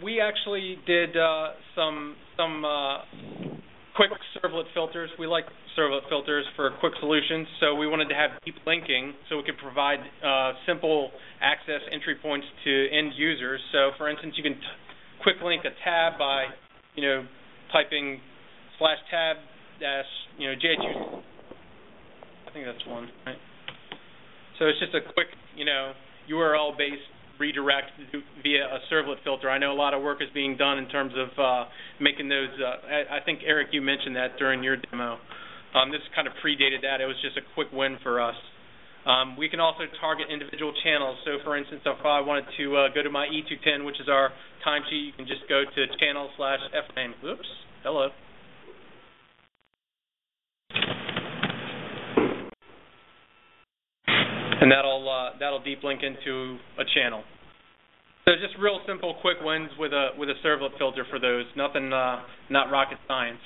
We actually did some quick servlet filters. We like servlet filters for quick solutions, so we wanted to have deep linking so we could provide simple access entry points to end users. So, for instance, you can quick link a tab by, typing /tab dash, JHU. I think that's one, right? So it's just a quick, URL-based redirect via a servlet filter. I know a lot of work is being done in terms of making those. I think, Eric, you mentioned that during your demo. This kind of predated that. It was just a quick win for us. We can also target individual channels. So, for instance, if I wanted to go to my E210, which is our timesheet, you can just go to channel/fname. Oops. Hello. And that'll deep link into a channel. So just real simple, quick wins with a servlet filter for those. Nothing, not rocket science.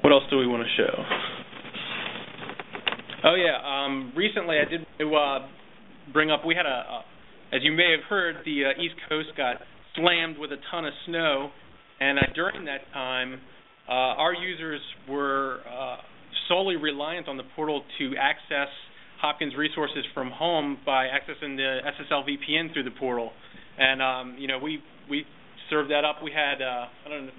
What else do we want to show? Oh yeah, recently I did bring up. We had as you may have heard, the East Coast got slammed with a ton of snow, and during that time, our users were solely reliant on the portal to access Hopkins resources from home by accessing the SSL VPN through the portal. And, we served that up. We had, I don't know.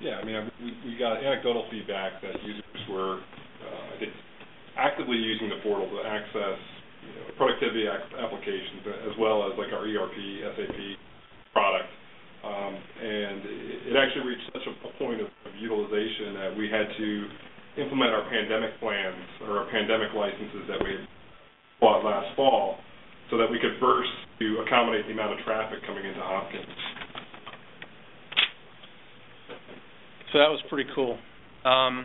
Yeah, I mean, we got anecdotal feedback that users were, I think, actively using the portal to access productivity applications as well as like our ERP, SAP product. And it actually reached such a point of utilization that we had to implement our pandemic plans or our pandemic licenses that we bought last fall so that we could burst to accommodate the amount of traffic coming into Hopkins. So that was pretty cool. I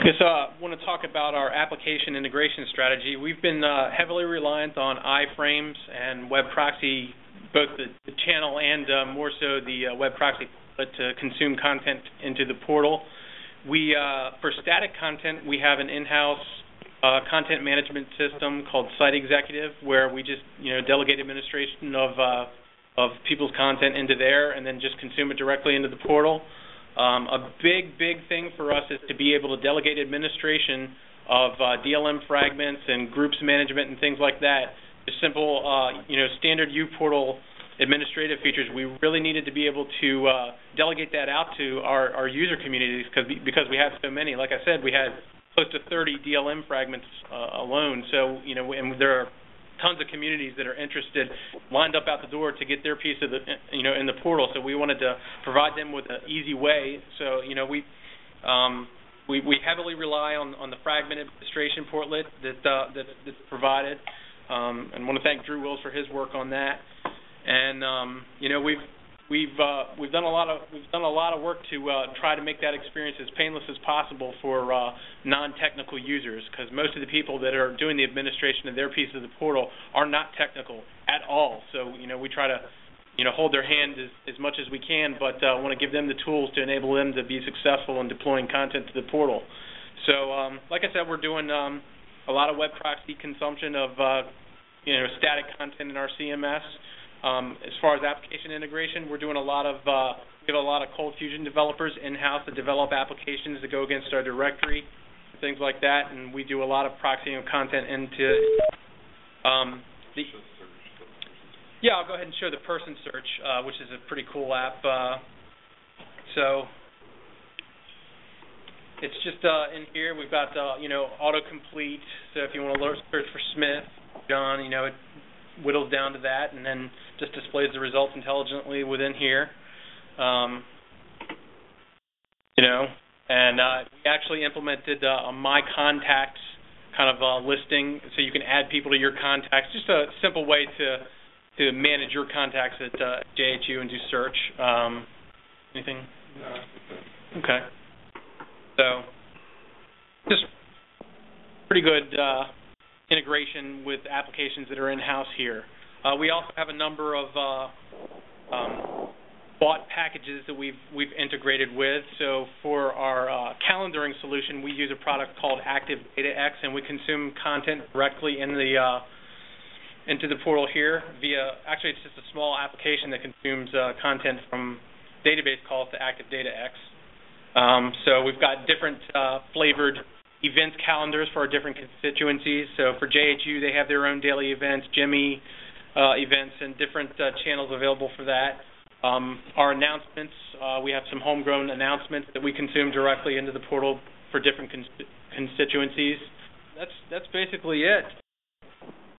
guess I want to talk about our application integration strategy. We've been heavily reliant on iframes and web proxy, both the channel and more so the web proxy to consume content into the portal. We, for static content, we have an in-house content management system called Site Executive, where we just, delegate administration of people's content into there and then just consume it directly into the portal. A big thing for us is to be able to delegate administration of DLM fragments and groups management and things like that. The simple, standard uPortal administrative features. We really needed to be able to delegate that out to our user communities because we have so many. Like I said, we had close to 30 DLM fragments alone. So, and there are tons of communities that are interested, lined up out the door to get their piece of the, in the portal. So we wanted to provide them with an easy way. So, we heavily rely on the fragment administration portlet that's provided, and want to thank Drew Wills for his work on that. And we've done a lot of work to try to make that experience as painless as possible for non-technical users, because most of the people that are doing the administration of their piece of the portal are not technical at all. So we try to hold their hand as much as we can, but want to give them the tools to enable them to be successful in deploying content to the portal. So like I said, we're doing a lot of web proxy consumption of static content in our CMS. As far as application integration, we're doing we have a lot of Cold Fusion developers in-house that develop applications that go against our directory, things like that, and we do a lot of proxying of content into yeah, I'll go ahead and show the person search, which is a pretty cool app. So it's just in here. We've got autocomplete. So if you want to search for Smith, John, it whittles down to that, and then just displays the results intelligently within here. And we actually implemented a My Contacts kind of listing, so you can add people to your contacts. Just a simple way to manage your contacts at JHU and do search. Anything? No. Okay. So just pretty good integration with applications that are in-house here. We also have a number of bought packages that we've integrated with. So for our calendaring solution, we use a product called Active DataX, and we consume content directly in the into the portal here via, actually it's just a small application that consumes content from database calls to Active Data X. So we've got different flavored events calendars for our different constituencies. So for JHU, they have their own daily events, Jimmy events, and different channels available for that. Our announcements, we have some homegrown announcements that we consume directly into the portal for different constituencies. That's basically it.